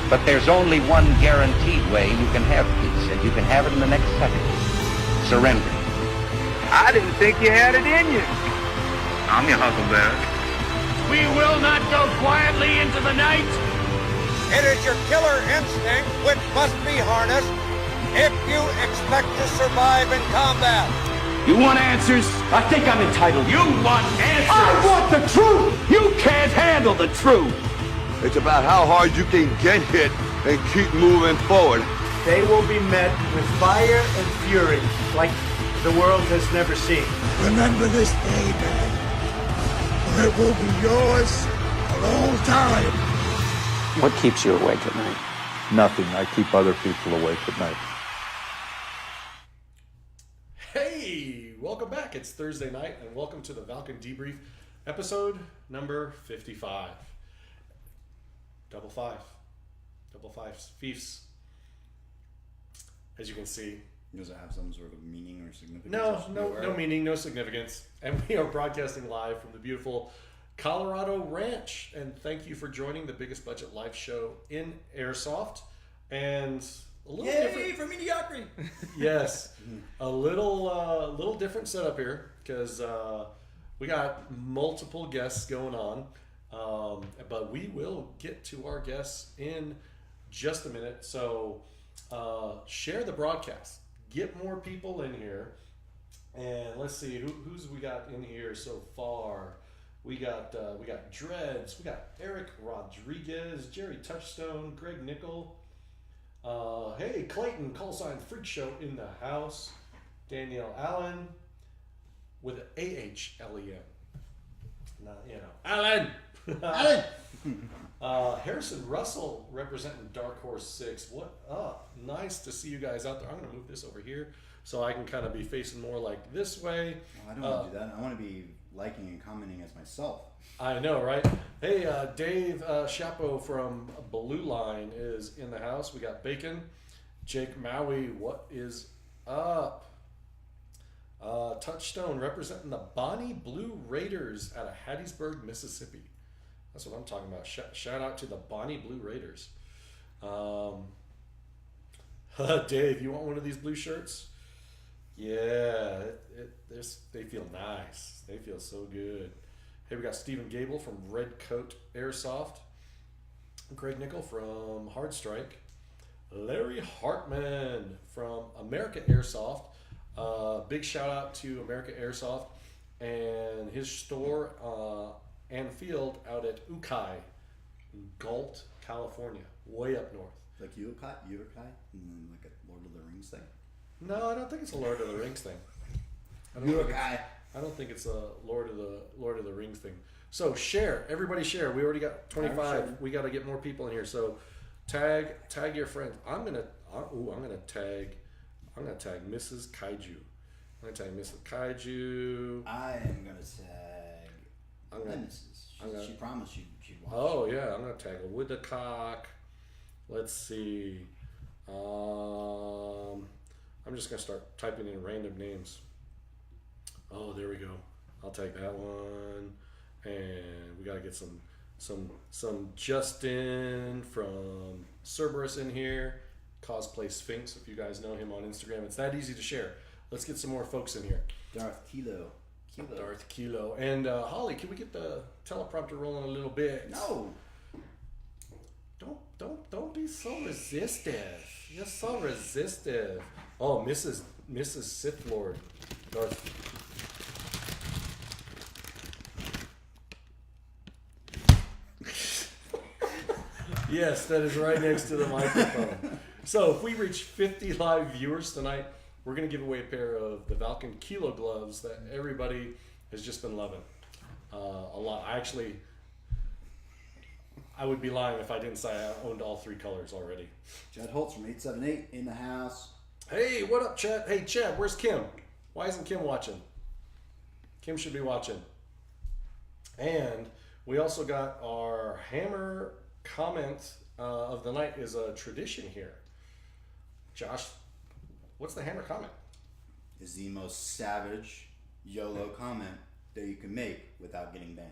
But there's only one guaranteed way you can have peace, and you can have it in the next second. Surrender. I didn't think you had it in you. I'm your huckleberry. We will not go quietly into the night. It is your killer instinct which must be harnessed if you expect to survive in combat. You want answers? I think I'm entitled. You want answers? I want the truth! You can't handle the truth. It's about how hard you can get hit and keep moving forward. They will be met with fire and fury like the world has never seen. Remember this day, man, or it will be yours for all time. What keeps you awake at night? Nothing. I keep other people awake at night. Hey, welcome back. It's Thursday night, and welcome to the Valken Debrief, episode number 55. Double fives, fiefs. As you can see. Does it have some sort of meaning or significance? No meaning, no significance. And we are broadcasting live from the beautiful Colorado Ranch. And thank you for joining the biggest budget live show in Airsoft. And a little different for mediocrity. Yes, a little different setup here because we got multiple guests going on. But we will get to our guests in just a minute. So share the broadcast. Get more people in here. And let's see who's we got in here so far. We got Dreads. We got Eric Rodriguez, Jerry Touchstone, Greg Nickel. Hey, Clayton, callsign Freak Show in the house. Danielle Allen with an A-H-L-E-N. Allen! Harrison Russell representing Dark Horse 6. What up? Nice to see you guys out there. I'm going to move this over here so I can kind of be facing more like this way. I don't want to do that. I want to be liking and commenting as myself. I know, right? Hey, Dave Chapo from Blue Line is in the house. We got Bacon. Jake Maui, what is up? Touchstone representing the Bonnie Blue Raiders out of Hattiesburg, Mississippi. That's what I'm talking about. Shout out to the Bonnie Blue Raiders. Dave, you want one of these blue shirts? Yeah, they feel nice. They feel so good. Hey, we got Stephen Gable from Red Coat Airsoft. Greg Nickel from Hard Strike. Larry Hartman from America Airsoft. Big shout out to America Airsoft and his store and field out at Ukai, Galt, California, way up north. Like Ukai, like a Lord of the Rings thing? No, I don't think it's a Lord of the Rings thing. I don't think it's a Lord of the Rings thing. So share, everybody share. We already got 25. We got to get more people in here. So tag your friends. I'm gonna tag Mrs. Kaiju. I'm gonna tag Mrs. Kaiju. I am gonna tag Nemesis. She promised she'd watch. Oh yeah, I'm gonna tag her with the cock. Let's see. I'm just gonna start typing in random names. Oh, there we go. I'll take that one. And we gotta get some Justin from Cerberus in here. Cosplay Sphinx, if you guys know him on Instagram. It's that easy to share. Let's get some more folks in here. Darth Kilo. And Holly, can we get the teleprompter rolling a little bit? No. Don't be so resistive. You're so resistive. Oh, Mrs. Sith Lord. Darth. Yes, that is right next to the microphone. So if we reach 50 live viewers tonight, we're going to give away a pair of the Valken Kilo gloves that everybody has just been loving a lot. I would be lying if I didn't say I owned all three colors already. Chad Holtz from 878 in the house. Hey, what up, Chad? Hey, Chad, where's Kim? Why isn't Kim watching? Kim should be watching. And we also got our hammer comment of the night is a tradition here. Josh, what's the hammer comment? Is the most savage YOLO comment that you can make without getting banned.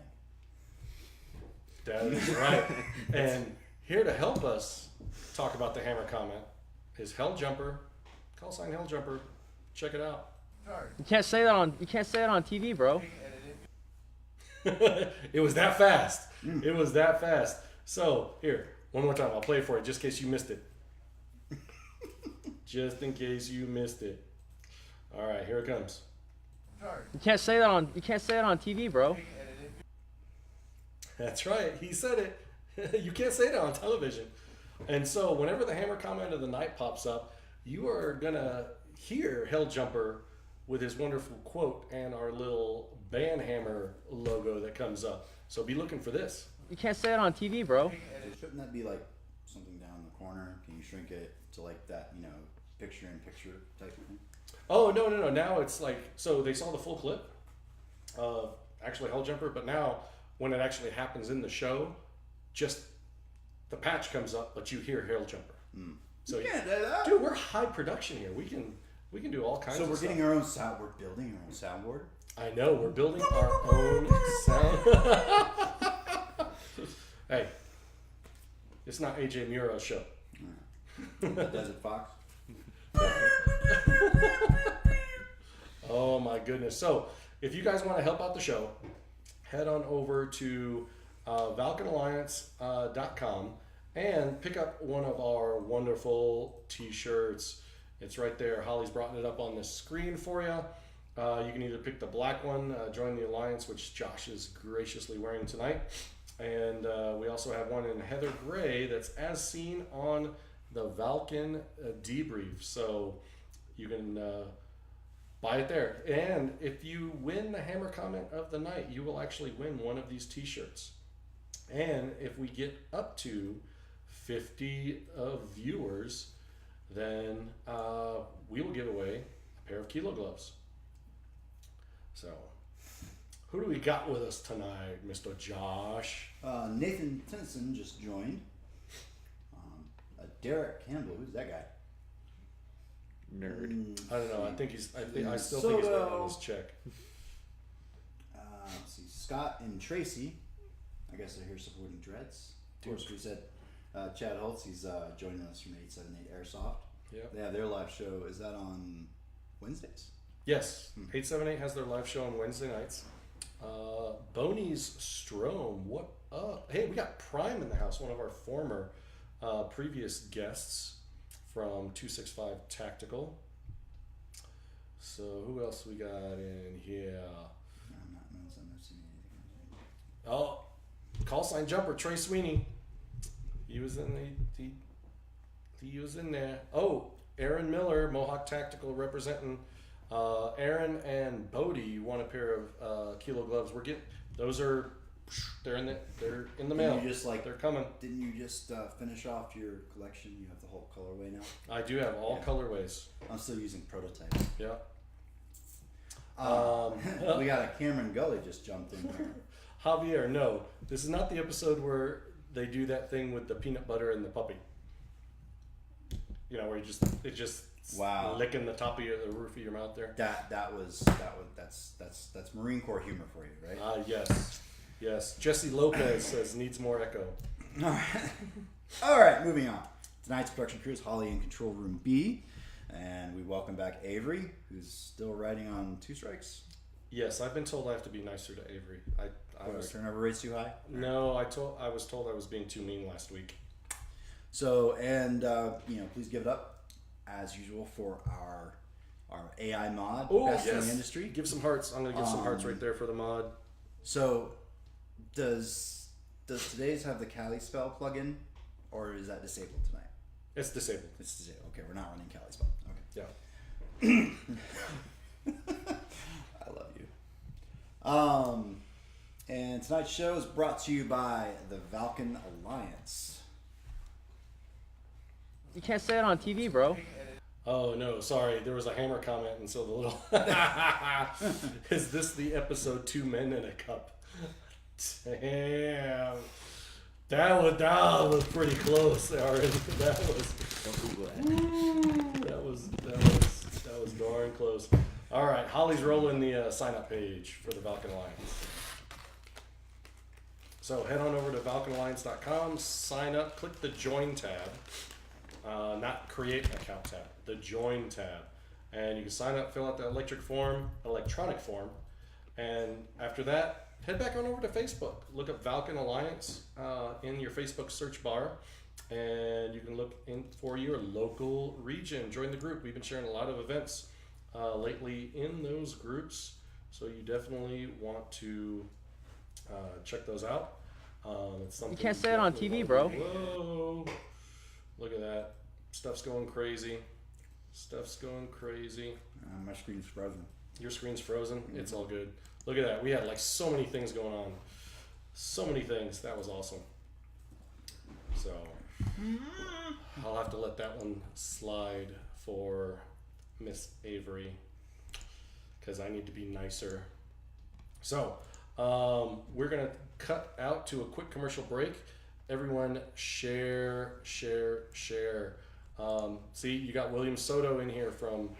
That is right. And Here to help us talk about the hammer comment is Helljumper. Call sign Helljumper. Check it out. You can't say that on TV, bro. It was that fast. It was that fast. So here, one more time. I'll play it for you just in case you missed it. Just in case you missed it. All right, here it comes. You can't say that on TV, bro. That's right. He said it. You can't say that on television. And so whenever the hammer comment of the night pops up, you are gonna hear Helljumper with his wonderful quote and our little band hammer logo that comes up. So be looking for this. You can't say it on TV, bro. Shouldn't that be like something down in the corner? Can you shrink it to like that, picture-in-picture type of thing? Oh, no. Now it's like, so they saw the full clip of actually Helljumper, but now when it actually happens in the show, just the patch comes up, but you hear Helljumper. So You can't do that. Dude, we're high production here. We can do all kinds of stuff. So we're getting our own sound. We're building our own soundboard. I know, we're building our own sound. Hey, it's not AJ Mura's show. Desert Fox. Oh my goodness. So if you guys want to help out the show, head on over to ValkenAlliance.com and pick up one of our wonderful t-shirts. It's right there. Holly's brought it up on the screen for you. You can either pick the black one, Join the Alliance, which Josh is graciously wearing tonight. And we also have one in heather gray that's as seen on the Valken Debrief. So you can buy it there. And if you win the hammer comment of the night, you will actually win one of these t-shirts. And if we get up to 50 viewers, then we will give away a pair of Kilo gloves. So, who do we got with us tonight, Mr. Josh? Nathan Tennyson just joined. Derek Campbell, who's that guy? Nerd. I don't know. I still think he's waiting on his check. Let's see, Scott and Tracy. I guess they're here supporting Dreads. Of course, we said Chad Holtz. He's joining us from 878 Airsoft. Yep. They have their live show. Is that on Wednesdays? Yes. 878 has their live show on Wednesday nights. Boney's Strom, what up? Hey, we got Prime in the house, one of our former previous guests from 265 Tactical. So who else we got in here? I'm not seeing anything. Oh, call sign Jumper, Trey Sweeney. He was in he was in there. Oh, Aaron Miller, Mohawk Tactical representing. Aaron and Bodie won a pair of Kilo gloves. They're in the mail. They're coming. Didn't you just finish off your collection? You have the whole colorway now. I do have all colorways. I'm still using prototypes. Yeah. We got a Cameron Gully just jumped in here. Javier, no, this is not the episode where they do that thing with the peanut butter and the puppy. You know, where it just wow, licking the top of the roof of your mouth there. That's Marine Corps humor for you, right? Yes. Jesse Lopez says needs more echo. All right, moving on. Tonight's production crew is Holly in Control Room B, and we welcome back Avery, who's still riding on 2 strikes. Yes, I've been told I have to be nicer to Avery. Was turnover rates too high? No, I was told I was being too mean last week. So, and please give it up as usual for our AI mod, best in the industry. Give some hearts. I'm gonna give some hearts right there for the mod. So, does today's have the Kali spell plugin, or is that disabled tonight? It's disabled. It's disabled. Okay, we're not running Kali spell. Okay. Yeah. I love you. And tonight's show is brought to you by the Valken Alliance. You can't say it on TV, bro. Oh no, sorry. There was a hammer comment, and so the little. Is this the episode 2 Men in a Cup? Damn, that was pretty close, Aaron. That was darn close. All right, Holly's rolling the sign up page for the Valken Alliance. So head on over to ValkenAlliance.com, sign up, click the Join tab, not Create an Account tab, the Join tab. And you can sign up, fill out the electronic form, and after that, head back on over to Facebook. Look up Valken Alliance in your Facebook search bar, and you can look in for your local region. Join the group. We've been sharing a lot of events lately in those groups, so you definitely want to check those out. It's something you can't say it on TV, bro. Whoa! Look at that. Stuff's going crazy. Stuff's going crazy. My screen's frozen. Your screen's frozen? Mm-hmm. It's all good. Look at that. We had like so many things going on. So many things. That was awesome. So I'll have to let that one slide for Miss Avery because I need to be nicer. So we're going to cut out to a quick commercial break. Everyone share. See, you got William Soto in here from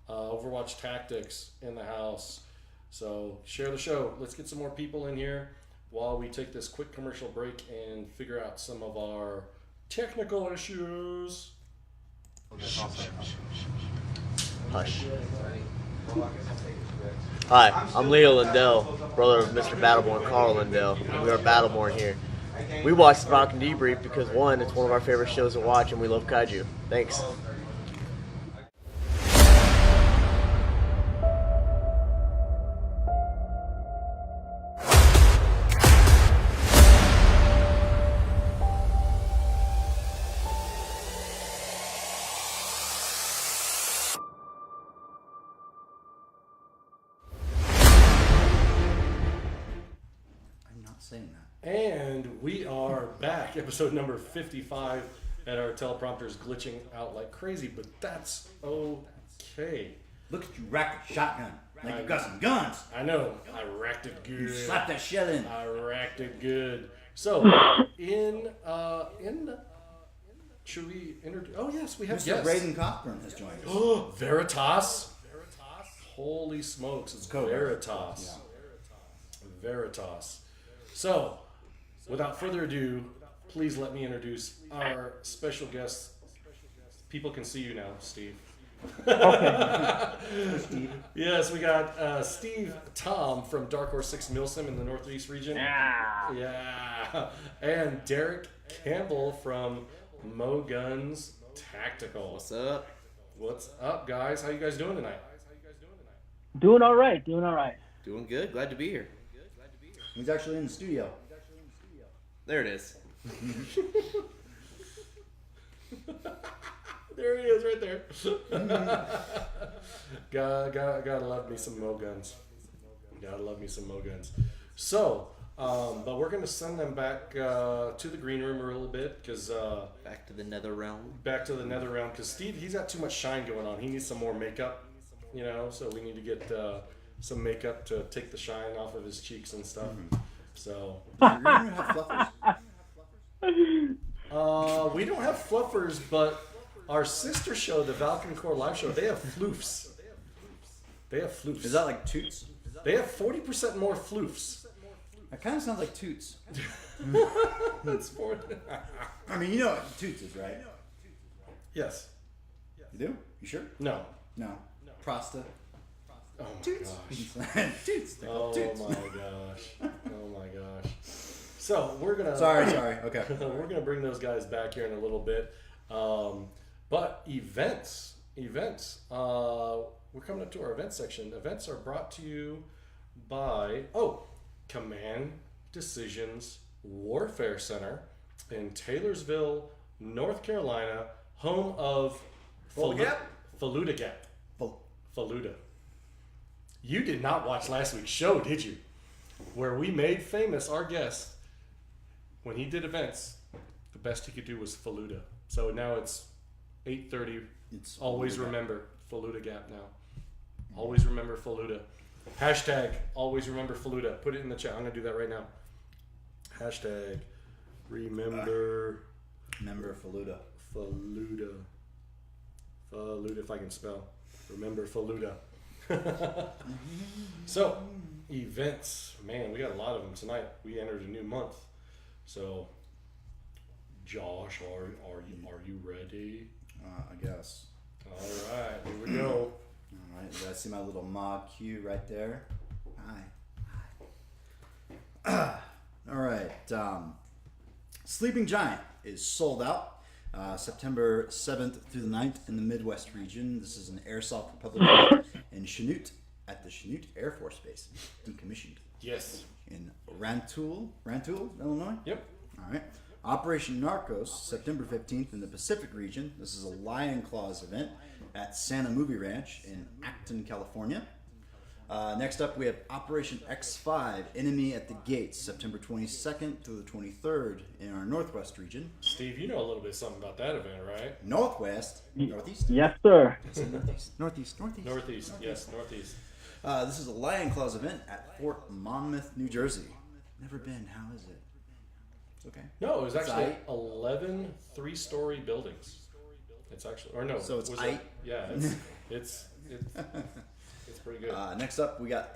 Overwatch Tactics in the house. So share the show. Let's get some more people in here while we take this quick commercial break and figure out some of our technical issues. Hush. Hi, I'm Leo Lindell, brother of Mr. Battleborn Carl Lindell, and we are Battleborn here. We watch the Valken Debrief because, one, it's one of our favorite shows to watch, and we love kaiju. Thanks. Saying that. And we are back, episode number 55, and our teleprompter's glitching out like crazy, but that's okay. Look at you rack a shotgun. Like you got some guns. I know. I racked it good. You slapped that shell in. I racked it good. So, should we introduce? Oh yes, we have Mr. Braden Cockburn has joined us. Oh, Veritas. Holy smokes, it's Veritas. Yeah. Veritas. So, without further ado, please let me introduce our special guest. People can see you now, Steve. Okay. Steve. Yes, we got Steve Tom from Dark Horse 6 Milsim in the Northeast region. Yeah. And Derek Campbell from Mo Guns Tactical. What's up? What's up, guys? How you guys doing tonight? Doing all right. Doing good. Glad to be here. He's actually in the studio. There it is. There he is, right there. Gotta love me some Mo Guns. Gotta love me some Mo Guns. So, but we're gonna send them back to the green room a little bit because back to the nether realm. Back to the nether realm because Steve, he's got too much shine going on. He needs some more makeup, you know. So we need to get some makeup to take the shine off of his cheeks and stuff. Mm-hmm. So we don't have fluffers, but our sister show, the Valken Core Live Show, they have floofs. Is that like toots? They have 40% more floofs. That kind of sounds like toots. That's more. I mean, you know what toots is, right? Yes. You do? You sure? No. Prosta. Oh my toots. Gosh. Toots. Oh toots. my gosh. Oh my gosh. So we're gonna. Sorry. Okay. We're gonna bring those guys back here in a little bit. But events. We're coming up to our event section. Events are brought to you by Command Decisions Warfare Center in Taylorsville, North Carolina, home of Faluda Gap. Faluda. You did not watch last week's show, did you? Where we made famous our guest when he did events. The best he could do was Faluda. So now it's 8:30. It's always Faluda remember Faluda Gap now. Always remember Faluda. Hashtag always remember Faluda. Put it in the chat. I'm gonna do that right now. Hashtag remember Faluda. Faluda if I can spell. Remember Faluda. So, events. Man, we got a lot of them tonight. We entered a new month. So, Josh, are you ready? I guess. All right, here we go. All right, you guys see my little mod cue right there? Hi. All right. Sleeping Giant is sold out September 7th through the 9th in the Midwest region. This is an Airsoft Republic in Chanute at the Chanute Air Force Base, decommissioned. Yes. In Rantoul, Illinois? Yep. All right. Operation Narcos, September 15th in the Pacific region. This is a Lion Claws event at Santa Movie Ranch in Acton, California. Next up, we have Operation X5, Enemy at the Gates, September 22nd through the 23rd in our Northwest region. Steve, you know a little bit something about that event, right? Northwest? Northeast? Yes, sir. Northeast. Yes, Northeast. This is a Lion Claws event at Fort Monmouth, New Jersey. Never been. How is it? It's okay. No, it was actually 11 3-story buildings. It's actually, or no. So it's Yeah, it's pretty good. Next up, we got.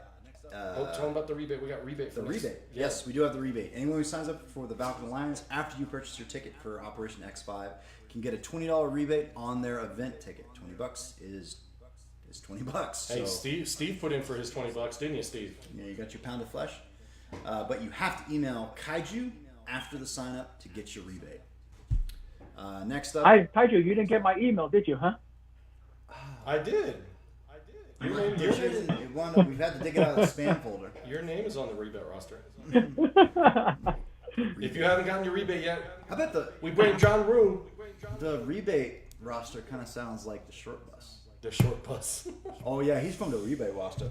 Tell them about the rebate. We got rebate for the this. rebate. Yes, we do have the rebate. Anyone who signs up for the Valken Alliance after you purchase your ticket for Operation X5 can get a $20 rebate on their event ticket. $20 is $20. Hey, So, Steve put in for his $20, didn't you, Steve? yeah, you got your pound of flesh, but you have to email Kaiju after the sign up to get your rebate. Next up, Kaiju, you didn't get my email, did you, huh? I did. we've had to dig it out of the spam folder. Your name is on the rebate roster. If you haven't gotten your rebate yet, How about we blame John Room. the rebate roster? Kind of sounds like the short bus. The short bus. Oh yeah, he's from the rebate roster.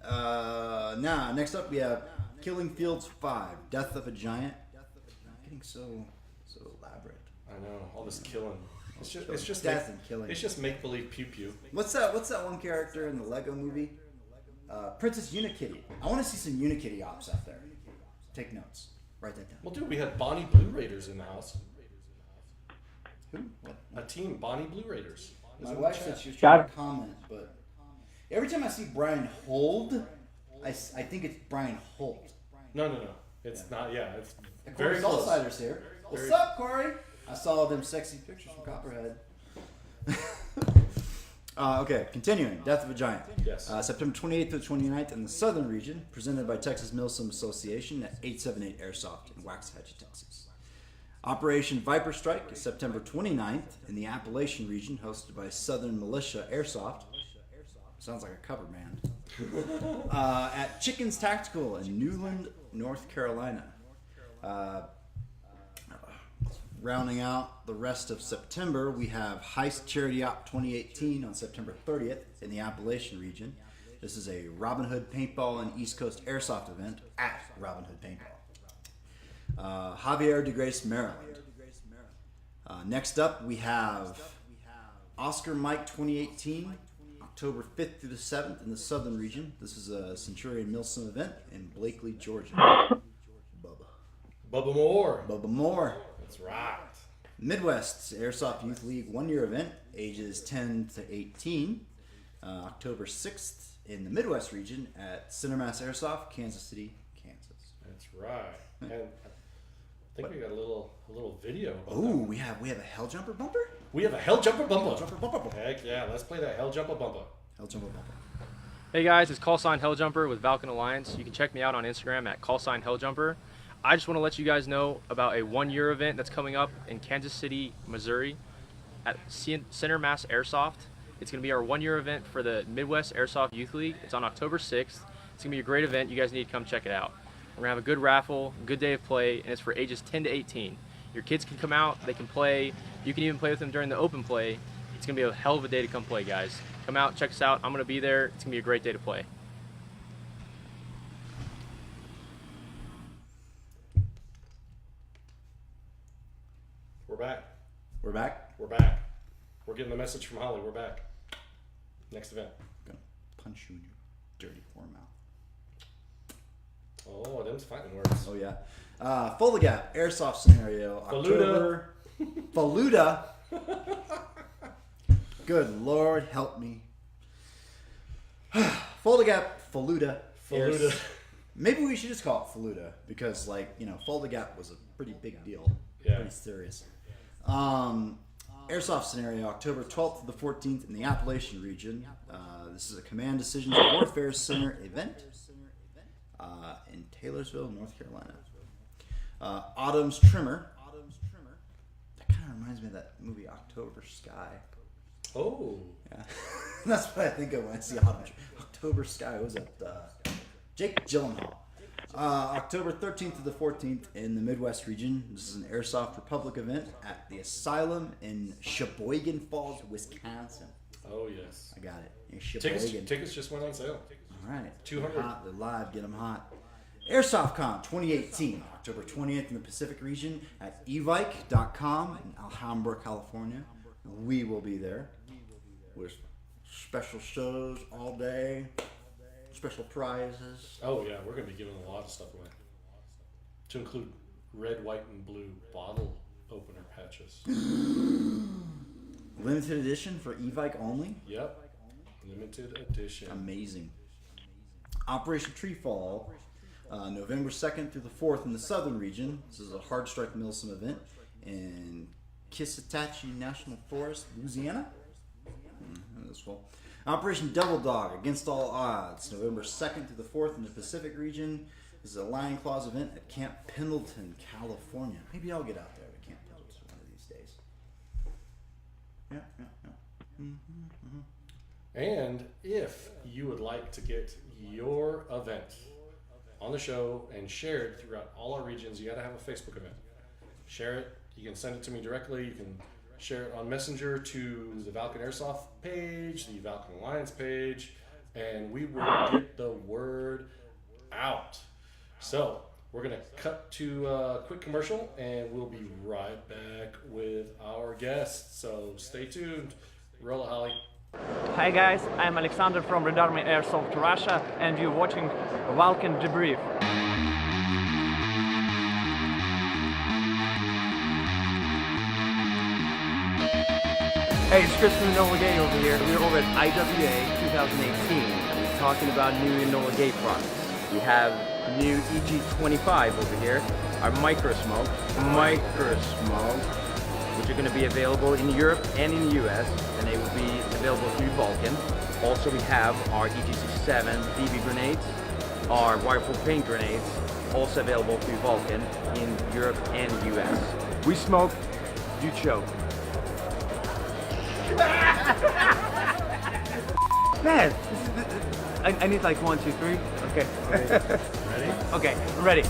Now, next up we have Killing Fields 5, Death of a Giant. Getting so elaborate. I know, all this killing. It's just death and killing. It's just make believe pew pew. What's that one character in the Lego movie? Princess Unikitty. I want to see some Unikitty ops out there. Take notes. Write that down. Well, dude, we had Bonnie Blue Raiders in the house. Who? What? A team, Bonnie Blue Raiders. My wife said she was trying to comment, but every time I see Brian Hold, I think it's Brian Holt. No. It's not. Yeah, it's Corey very close. Saltsiders here. What's up, Corey? I saw them sexy pictures from Copperhead. Okay, continuing. Death of a Giant. Yes. September 28th to 29th in the Southern region, presented by Texas Milsim Association at 878 Airsoft in Waxahachie, Texas. Operation Viper Strike is September 29th in the Appalachian region, hosted by Southern Militia Airsoft. Sounds like a cover band. At Chickens Tactical in Newland, North Carolina. Rounding out the rest of September, we have Heist Charity Op 2018 on September 30th in the Appalachian region. This is a Robin Hood Paintball and East Coast Airsoft event at Robin Hood Paintball. Javier de Grace, Maryland. Next up, we have Oscar Mike 2018, October 5th through the 7th in the Southern region. This is a Centurion Milsim event in Blakely, Georgia. Bubba Moore. Bubba Moore. That's right. Midwest Airsoft Youth League 1-year event, ages 10 to 18, October 6th in the Midwest region at Cinemass Airsoft, Kansas City, Kansas. That's right. And I think we got a little video. Ooh, we have a Hell Jumper bumper? We have a Hell Jumper bumper. Hell Jumper bumper. Heck yeah, let's play that Hell Jumper bumper. Hell Jumper bumper. Hey guys, it's callsign Helljumper with Valken Alliance. You can check me out on Instagram at callsign Helljumper. I just want to let you guys know about a 1-year event that's coming up in Kansas City, Missouri at Center Mass Airsoft. It's going to be our 1-year event for the Midwest Airsoft Youth League. It's on October 6th. It's going to be a great event. You guys need to come check it out. We're going to have a good raffle, good day of play, and it's for ages 10 to 18. Your kids can come out, they can play. You can even play with them during the open play. It's going to be a hell of a day to come play, guys. Come out, check us out. I'm going to be there. It's going to be a great day to play. We're back. We're back? We're back. We're getting the message from Holly. We're back. Next event. I'm going to punch you in your dirty whore mouth. Oh, them's fighting words. Oh, yeah. Full Gap Airsoft scenario. Faluda. Faluda. Good Lord, help me. Full Gap Faluda. Faluda. Maybe we should just call it Faluda because, like, you know, Fulda Gap was a pretty big deal. Yeah. Pretty serious. Airsoft scenario, October 12th to the 14th in the Appalachian region. This is a Command Decisions Warfare Center event in Taylorsville, North Carolina. Autumn's Trimmer. That kind of reminds me of that movie October Sky. Oh. Yeah. That's what I think of when I see October Sky. What was that? Jake Gyllenhaal. October 13th to the 14th in the Midwest region. This is an Airsoft Republic event at the Asylum in Sheboygan Falls, Wisconsin. Oh, yes. I got it. In Sheboygan. Tickets just went on sale. All right. 200. They're hot. They're live. Get them hot. Airsoft Con 2018, October 20th in the Pacific region at evike.com in Alhambra, California. We will be there with special shows all day, special prizes. Oh, yeah. We're going to be giving a lot of stuff away. To include red, white, and blue bottle opener patches. Limited edition for Evike only? Yep. Limited edition. Amazing. Operation Treefall, November 2nd through the 4th in the southern region. This is a Hard Strike Milsim event in Kissatachi National Forest, Louisiana. That's cool. Operation Double Dog, Against All Odds, November 2nd through the 4th in the Pacific region. This is a Lion Claws event at Camp Pendleton, California. Maybe I'll get out there to Camp Pendleton one of these days. Yeah. And if you would like to get your event on the show and shared throughout all our regions, you got to have a Facebook event. Share it. You can send it to me directly. You can share it on Messenger to the Valken Airsoft page, the Valken Alliance page, and we will get the word out. So we're going to cut to a quick commercial, and we'll be right back with our guests. So stay tuned. Roll it, Holly. Hi guys, I'm Alexander from Red Army Airsoft Russia, and you're watching Valken Debrief. Hey, it's Chris from Enola Gay over here. We're over at IWA 2018, and we're talking about new Enola Gay products. We have new EG25 over here, our micro smoke, which are going to be available in Europe and in the US, and they will be available through Valken. Also, we have our EG67 BB grenades, our wireful paint grenades, also available through Valken in Europe and the US. We smoke, you choke. Man, I need like 1, 2, 3. Okay. Ready? Okay, I'm ready.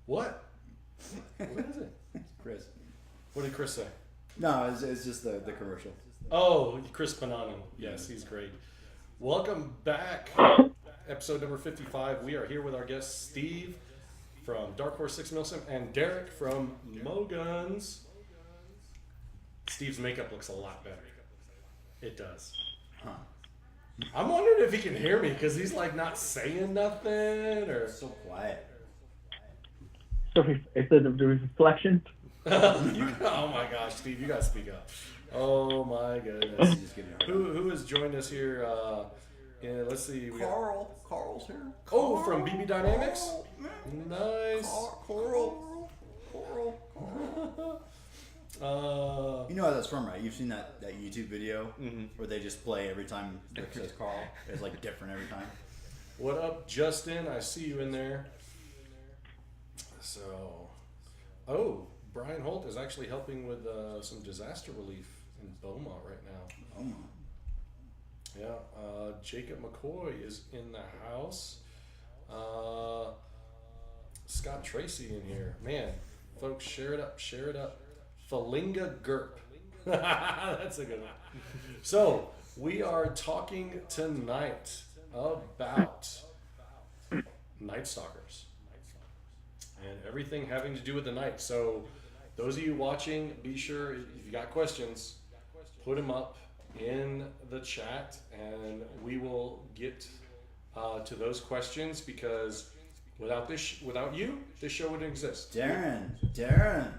What? What is it? Chris. What did Chris say? No, it's just the commercial. Oh, Chris Panano. Yes, he's great. Welcome back. Episode number 55. We are here with our guest Steve from Dark Horse 6 Milsim and Derek from Moguns. Steve's makeup looks a lot better. It does. Huh. I'm wondering if he can hear me because he's like not saying nothing or so quiet. It's the reflection. Oh my gosh, Steve, you gotta speak up. Oh my goodness. Who has joined us here? Let's see. Carl's here. Oh, from BB Dynamics? Nice. Coral. You know how that's from, right? You've seen that YouTube video where they just play every time Rick says Carl. It's like different every time. What up, Justin? I see you in there. So, Brian Holt is actually helping with some disaster relief in Beaumont right now. Beaumont. Yeah, Jacob McCoy is in the house. Scott Tracy in here. Man, folks, share it up. Falinga Gerp. That's a good one. So, we are talking tonight about Night Stalkers and everything having to do with the night. So, those of you watching, be sure, if you got questions, put them up in the chat, and we will get to those questions, because without you, this show wouldn't exist. Darren,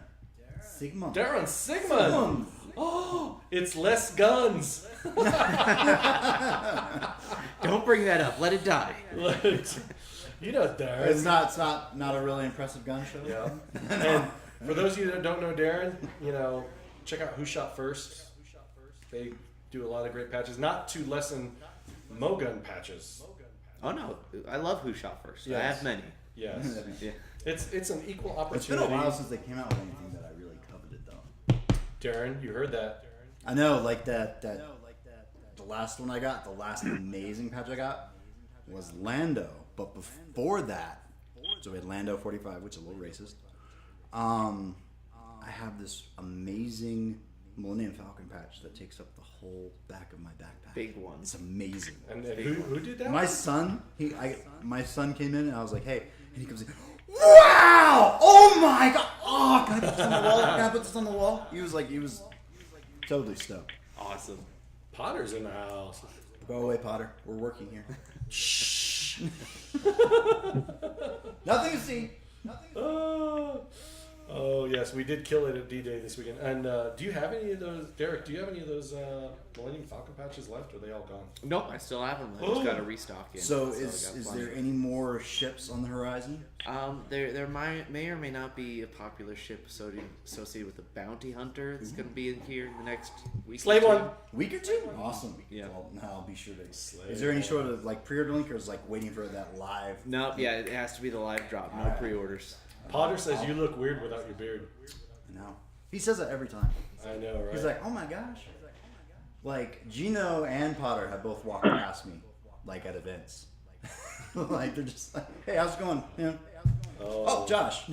Sigmund. Darren Sigmund. Oh, it's less guns. Don't bring that up. Let it die. You know Darren. It's not a really impressive gun show. Yeah. And for those of you that don't know Darren, check out Who Shot First. They do a lot of great patches, not to lessen Mogun patches. Oh no, I love Who Shot First. Yes. I have many. Yes. Yeah. It's an equal opportunity. It's been a while since they came out with anything that I really coveted, though. Darren, you heard that. I know, like that. The last one I got, the last amazing patch I got, was Lando. But before that, so we had Lando 45, which is a little racist. I have this amazing Millennium Falcon patch that takes up the whole back of my backpack. Big one. It's amazing. And who did that? My son. My son came in and I was like, hey, and he comes in. Wow! Oh my god! Oh, can I put this on the wall? Can I put this on the wall? He was totally stoked. Awesome. Potter's in the house. Go away, Potter. We're working here. Shh. Nothing to see. Oh yes, we did kill it at D-Day this weekend. And do you have any of those, Derek? Do you have any of those Millennium Falcon patches left, or are they all gone? Nope, I still have them. I just got to restock in. So is there any more ships on the horizon? There may or may not be a popular ship associated with a bounty hunter that's going to be in here in the next week. Slave one. Week or two? Awesome. Yeah. Well, I'll be sure to. Is there any sort of like pre-order link, or is like waiting for that live? No, yeah, it has to be the live drop. No pre-orders. Potter says you look weird without your beard. No. He says that every time. I know, right? He's like, oh my gosh. Like, Gino and Potter have both walked past me, like, at events. Like, they're just like, hey, how's it going? Yeah. Oh, Josh.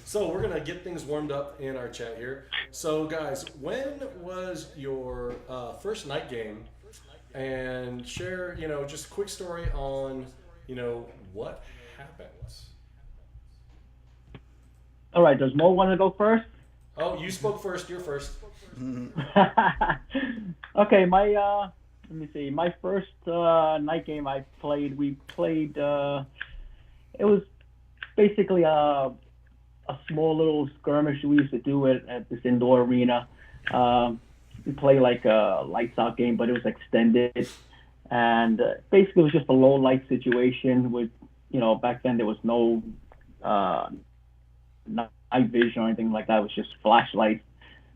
So we're going to get things warmed up in our chat here. So, guys, when was your first night game? And share, just a quick story on, what happened. All right, does Mo want to go first? Oh, you spoke first. You're first. Okay, let me see. My first night game we played. It was basically a small little skirmish we used to do at this indoor arena. We played like a lights out game, but it was extended, and basically it was just a low light situation with, back then there was no night vision or anything like that. It was just flashlights,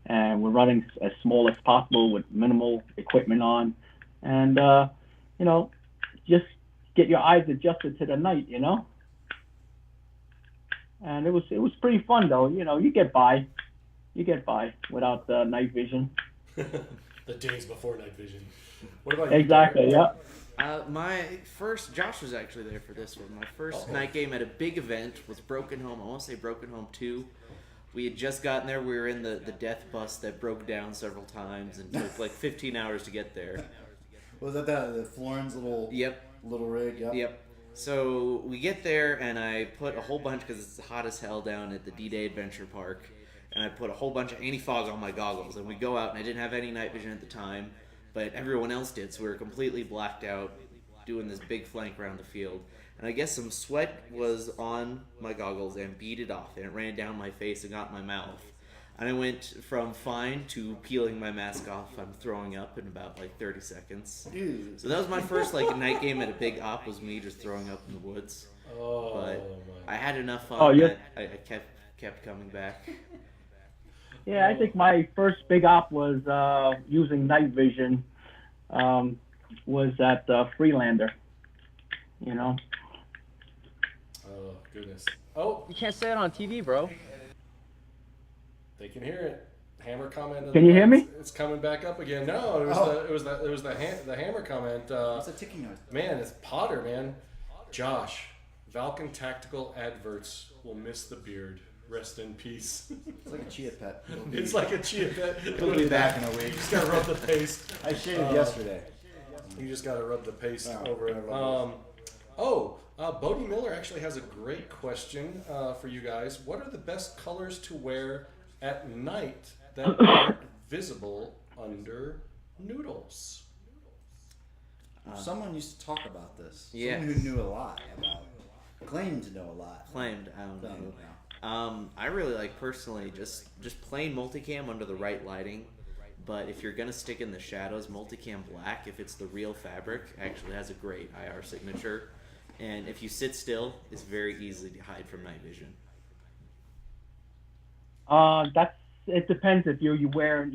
and we're running as small as possible with minimal equipment on, and just get your eyes adjusted to the night, and it was pretty fun though. You get by without the night vision. The days before night vision. What about exactly? You? Yeah. Josh was actually there for this one. My first night game at a big event was Broken Home. I want to say Broken Home 2. We had just gotten there. We were in the death bus that broke down several times and took like 15 hours to get there. Was that the Florin's little rig? Yep. So we get there, and I put a whole bunch, because it's hot as hell down at the D-Day Adventure Park, and I put a whole bunch of anti-fog on my goggles, and we go out, and I didn't have any night vision at the time, but everyone else did, so we were completely blacked out doing this big flank around the field. And I guess some sweat was on my goggles and beat it off, and it ran down my face and got in my mouth. And I went from fine to peeling my mask off. I'm throwing up in about like 30 seconds. Ew. So that was my first night game at a big op, was me just throwing up in the woods. But I had enough fun that I kept coming back. Yeah, I think my first big op was using night vision. Was at Freelander. Oh goodness. Oh, you can't say it on TV, bro. They can hear it. Hammer comment. Can you hear me? It's coming back up again. No, it was the hammer comment. What's a ticking noise? Man, it's Potter, man. Josh, Valken Tactical adverts will miss the beard. Rest in peace. It's like a chia pet. It's like a chia pet. It'll be back in a week. You just gotta rub the paste. I shaved yesterday. You just gotta rub the paste over it. Bodie Miller actually has a great question for you guys. What are the best colors to wear at night that aren't visible under noodles? Someone used to talk about this. Yeah. Someone who knew a lot about. Claimed to know a lot. I don't know. I really like personally just plain multicam under the right lighting. But if you're gonna stick in the shadows, multicam black, if it's the real fabric, actually has a great IR signature. And if you sit still, it's very easy to hide from night vision. It depends if you're using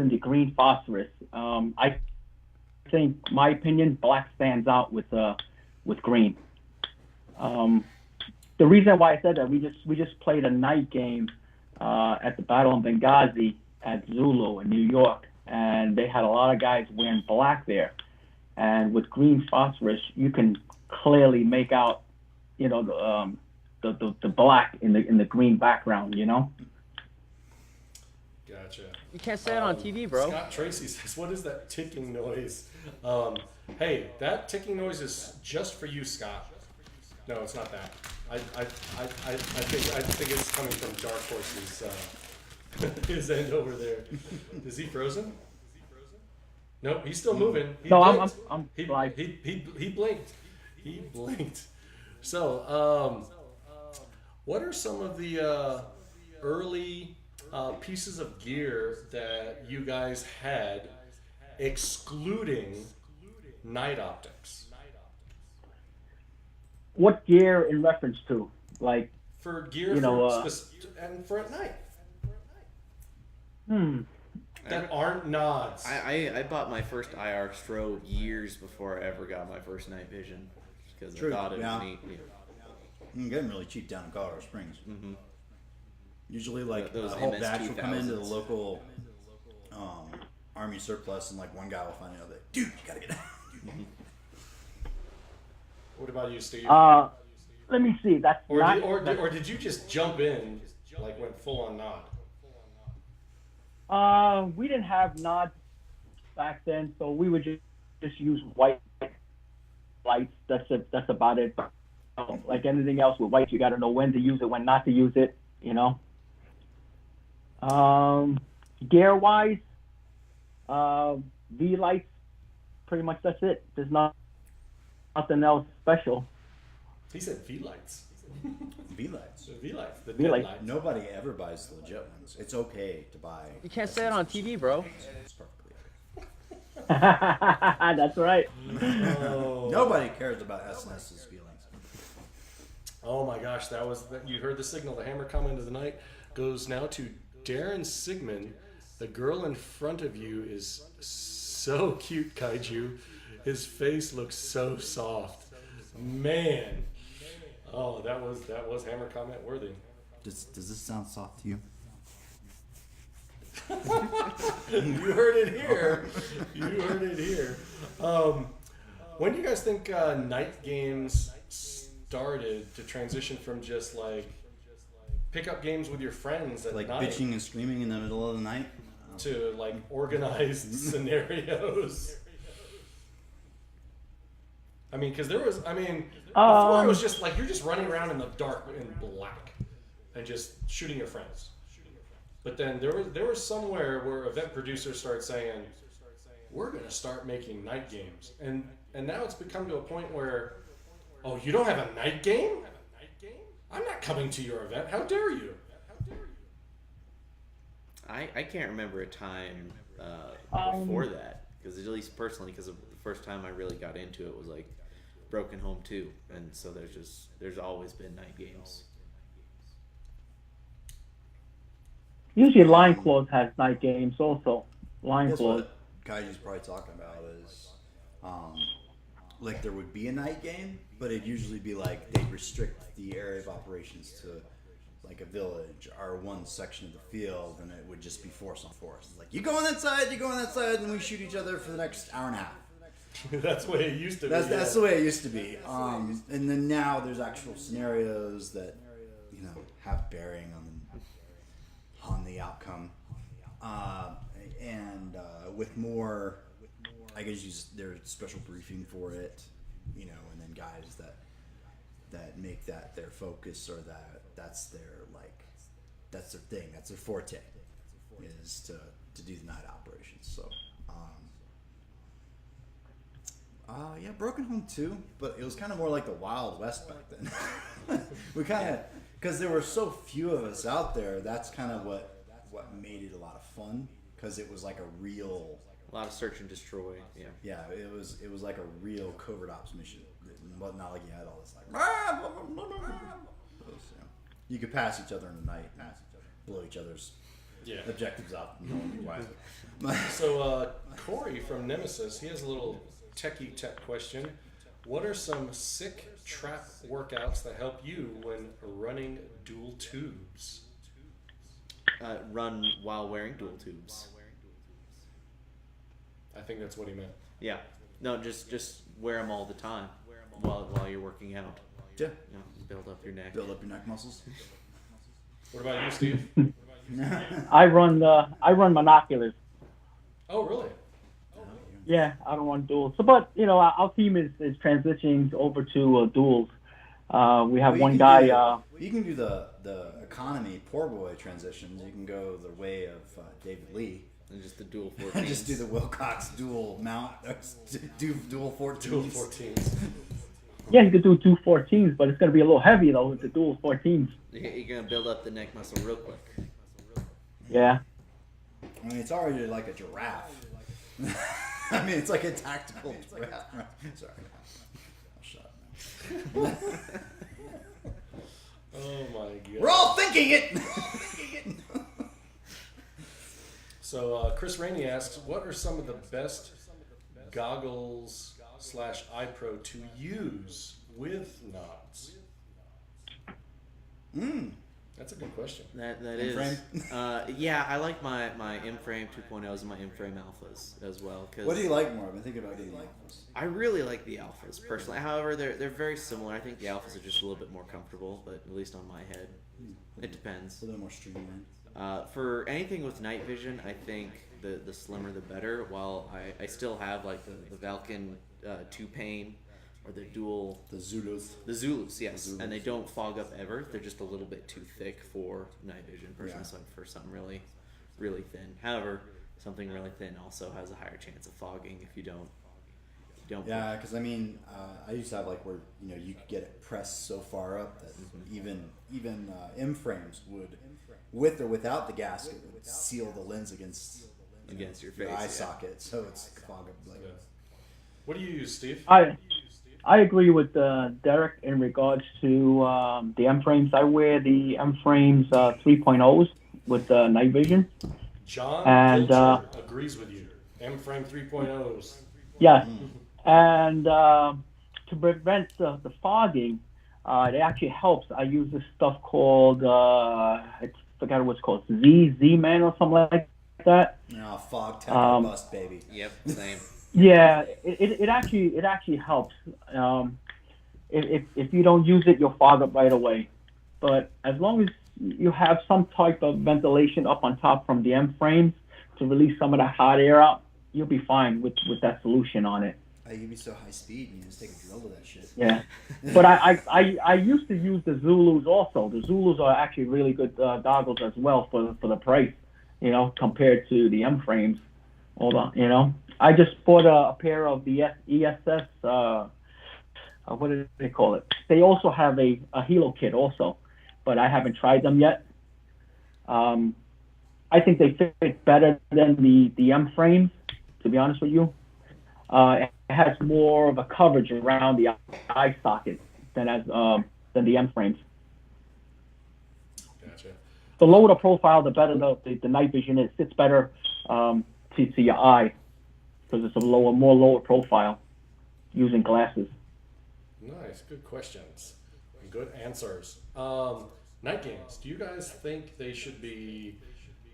the green phosphorus. I think, my opinion, black stands out with green. The reason why I said that, we just played a night game at the Battle of Benghazi at Zulu in New York, and they had a lot of guys wearing black there. And with green phosphorus, you can clearly make out, the black in the green background. Gotcha. You can't say it on TV, bro. Scott Tracy says, "What is that ticking noise?" Hey, that ticking noise is just for you, Scott. No, it's not that. I think it's coming from Dark Horse's his end over there. Is he frozen? Nope, he's still moving. He blinked. He blinked. He blinked. So, what are some of the early pieces of gear that you guys had, excluding night optics? What gear in reference to? Like, for gear and for at night. That aren't nods. I bought my first IR strobe years before I ever got my first night vision, because I thought it was neat. You can get them really cheap down in Colorado Springs. Mm-hmm. Usually, like, those a whole MS batch will come into the 2000s. local Army surplus, and like one guy will find out that, dude, you gotta get that. What about you, Steve? Let me see. Or did you just jump in, like went full on nod? We didn't have nods back then, so we would just use white lights. That's about it. Like anything else with white, you got to know when to use it, when not to use it. Gear wise, V lights. Pretty much that's it. There's nothing else special. He said V lights. V lights. V lights. The V lights. lights. Nobody ever buys the legit ones. It's okay to buy. You can't say it on TV, bro. It's perfectly okay. That's right. Oh. Nobody cares about SNS's feelings. Oh my gosh, you heard the signal. The hammer comment of the night goes now to Darren Sigmund. The girl in front of you is so cute, Kaiju. His face looks so soft. Man. Oh, that was hammer comment worthy. Does this sound soft to you? You heard it here. You heard it here. When do you guys think night games started to transition from just like pickup games with your friends at like night, bitching and screaming in the middle of the night, to like organized scenarios? I mean, because before it was just like you're just running around in the dark in black and just shooting your friends. But then there was somewhere where event producers started saying, we're going to start making night games. And now it's become to a point where, oh, you don't have a night game? I'm not coming to your event. How dare you? I can't remember a time before that, because at least personally, because the first time I really got into it was like Broken Home 2, and so there's always been night games. Usually Line Claws has night games also. Line Claws. What Kaiju's probably talking about is like there would be a night game, but it'd usually be like they'd restrict the area of operations to like a village or one section of the field, and it would just be force on force. It's like, you go on that side, and we shoot each other for the next hour and a half. That's the way it used to be. That's the way it used to be. And then now there's actual scenarios that have bearing on the outcome, and with more, I guess there's special briefing for it, and then guys that make that their focus, or that's their thing, that's their forte, is to do the night operations. So Yeah, Broken Home too, but it was kind of more like the Wild West back then. We kind of, because there were so few of us out there, that's kind of what made it a lot of fun, because it was like a lot of search and destroy. Yeah. Yeah, it was like a real covert ops mission, but not like you had all this like. You could pass each other in the night, blow each other's objectives up. So Corey from Nemesis, he has a little techie tech question. What are some sick trap workouts that help you when running dual tubes? Run while wearing dual tubes. I think that's what he meant. Yeah. No, just wear them all the time while you're working out. Yeah. You know, build up your neck. Build up your neck muscles. What about you, Steve? I run monoculars. Oh, really? Yeah, I don't run duals. So, but our team is transitioning over to duals. We have one guy. You can do the economy poor boy transitions. You can go the way of David Lee. And just the dual 14s. Just do the Wilcox dual mount. Do dual 14s. Dual 14s. Yeah, you could do 2 14s, but it's going to be a little heavy though with the dual 14s. You're going to build up the neck muscle real quick. Yeah. I mean, it's already like a giraffe. I mean, it's like a tactical giraffe. Sorry. I'll shut up now. Oh my god. We're all thinking it! So Chris Rainey asks, what are some of the best goggles / eye pro to use with knots? That's a good question. That is. Yeah, I like my M-Frame 2.0s and my M-Frame Alphas as well. What do you like more? I've been thinking about getting Alphas. I really like the Alphas personally. However, they're very similar. I think the Alphas are just a little bit more comfortable, but at least on my head, it depends. A little more streamlined. For anything with night vision, I think the slimmer the better. While I still have like the Valken 2-pane or the Zulus. The Zulus, yes. And they don't fog up ever. They're just a little bit too thick for night vision personally. So for something really, really thin. However, something really thin also has a higher chance of fogging if you don't. Yeah, because I mean, I used to have like where you could get it pressed so far up that even M frames would, with or without the gasket, would seal the lens against your face, eye socket, so it's fog up. Like, what do you use, Steve? I agree with Derek in regards to the M frames. I wear the M frames 3.0s with night vision. John and agrees with you. M frame 3.0s. Yes. And to prevent the fogging, it actually helps. I use this stuff called, I forgot what it's called, Z-Man or something like that. No, fog tech bust, baby. Yep, same. Yeah, it actually helps. If you don't use it, you'll fog up right away. But as long as you have some type of ventilation up on top from the M frames to release some of that hot air out, you'll be fine with that solution on it. You'd be so high speed, you just take a drill to that shit. Yeah, but I used to use the Zulus also. The Zulus are actually really good goggles as well for the price, compared to the M frames. Hold on, I just bought a pair of the ESS. What do they call it? They also have a Hilo kit also, but I haven't tried them yet. I think they fit better than the M frames, to be honest with you. It has more of a coverage around the eye socket than the M frames. Gotcha. The lower the profile, the better the night vision is. It sits better to your eye because it's a more lower profile using glasses. Nice, good questions, good answers. Night games. Do you guys think they should be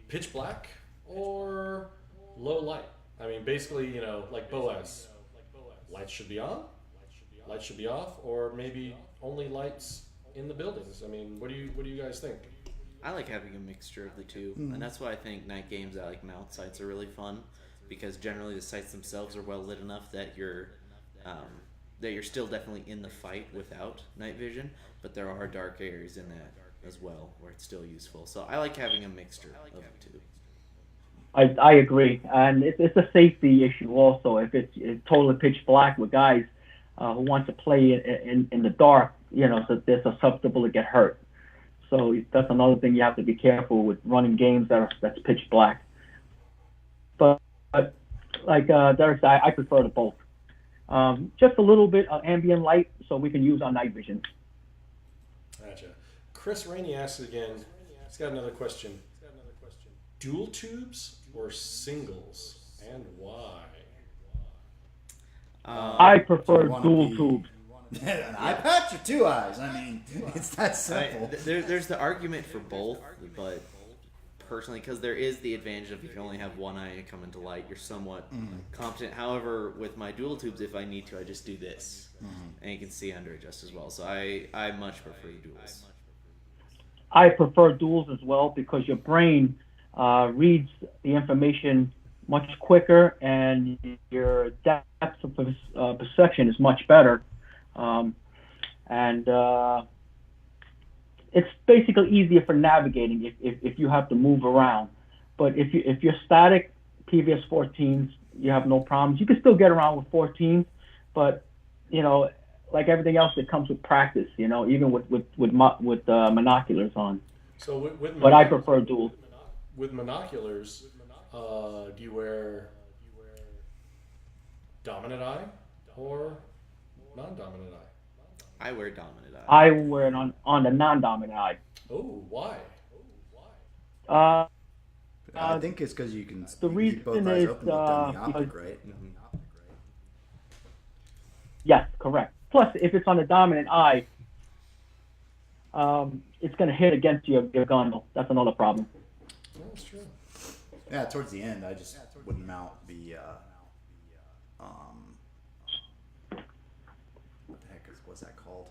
pitch black or low light? I mean, basically, like Boaz, lights should be on, lights should be off, or maybe only lights in the buildings. I mean, what do you guys think? I like having a mixture of the two, and that's why I think night games at like mount sites are really fun, because generally the sites themselves are well lit enough that you're still definitely in the fight without night vision, but there are dark areas in that as well where it's still useful. So I like having a mixture of the two. I agree, and it's a safety issue also. If it's totally pitch black with guys who want to play in the dark, so they're susceptible to get hurt. So that's another thing you have to be careful with running games that's pitch black. But like Derek said, I prefer the both. Just a little bit of ambient light so we can use our night vision. Gotcha. Chris Rainey asks again. He's got another question. Dual tubes or singles, and why? I prefer dual tubes. An eye patch or two eyes? I mean, it's that simple. There's the argument for both, but personally, because there is the advantage of if you only have one eye and come into light, you're somewhat competent. However, with my dual tubes, if I need to, I just do this, and you can see under it just as well. So I much prefer duals. I prefer duals as well because your brain reads the information much quicker and your depth of perception is much better. And it's basically easier for navigating if you have to move around. But if you're static, PVS 14s, you have no problems. You can still get around with 14s, but like everything else, it comes with practice. Even with monoculars on. So but I prefer duals. With monoculars, do you wear dominant eye or non-dominant eye? I wear dominant eye. I wear it on the non-dominant eye. Oh, why? I think it's because you can the keep reason both eyes is open, but done the optic, right? Yes, correct. Plus, if it's on the dominant eye, it's going to hit against your gun. That's another problem. That's true. Yeah, towards the end, I just wouldn't mount the what the heck what's that called?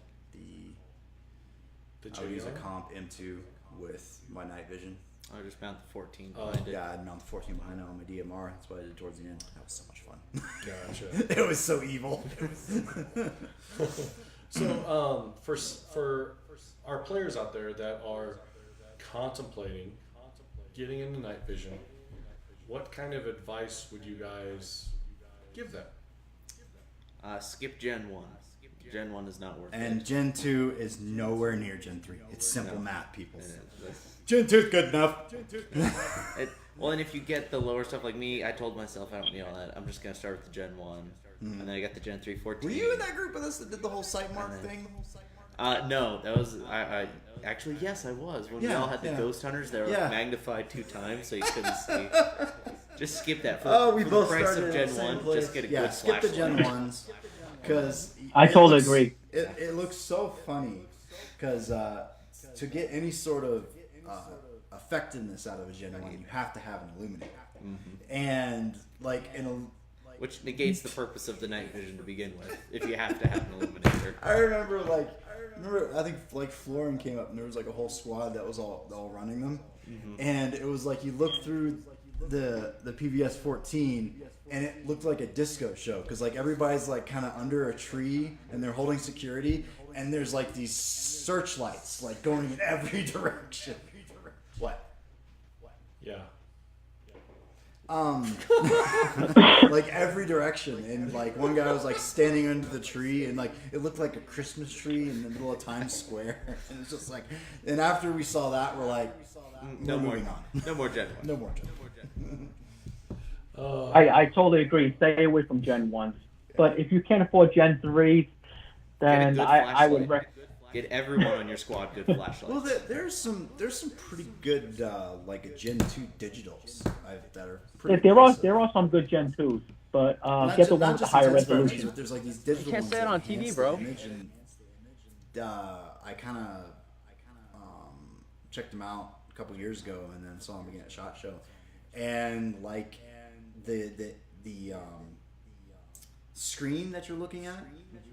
I would use a comp M2 with my night vision. I just mount the 14 behind it. Yeah, I'd mount the 14 behind it on my DMR. That's what I did towards the end. That was so much fun. Gotcha. It was so evil. So, for our players out there that are contemplating getting into night vision, what kind of advice would you guys give them? Skip Gen 1. Gen 1 is not worth it. And Gen 2 is nowhere near Gen 3. It's simple math, people. Gen 2 is good enough. Well, and if you get the lower stuff like me, I told myself I don't need all that. I'm just going to start with the Gen 1. And then I got the Gen 3 14. Were you in that group with us that did the whole sight mark thing? No, that was I actually yes I was when we all had the ghost hunters. They were magnified 2 times so you couldn't see. Just skip that. We for both the price started of Gen 1. Place. Just get a good skip the Gen flashlight. 1s because I totally agree. It looks so funny because to get any sort of effectiveness out of a Gen 1, you have to have an illuminator, and like which negates the purpose of the night vision to begin with. If you have to have an illuminator. I remember I think like Florin came up and there was like a whole squad that was all running them, and it was like you look through the PVS 14 and it looked like a disco show because like everybody's like kind of under a tree and they're holding security and there's like these searchlights like going in every direction. What? Yeah. Like every direction, and like one guy was like standing under the tree and like it looked like a Christmas tree in the middle of Times Square. And it's just like, and after we saw that, we're like, no more moving on. No more Gen 1. No more Gen 1. I totally agree. Stay away from Gen 1s. But if you can't afford Gen 3s, then I would recommend. Get everyone on your squad good flashlights. Well, there's some pretty good like a Gen 2 digitals that are pretty. There are some good Gen 2s, but get the ones with the higher resolution. But there's like these digital. You can't say it on TV, bro. I kind of checked them out a couple years ago, and then saw them again at SHOT Show, and like the screen that you're looking at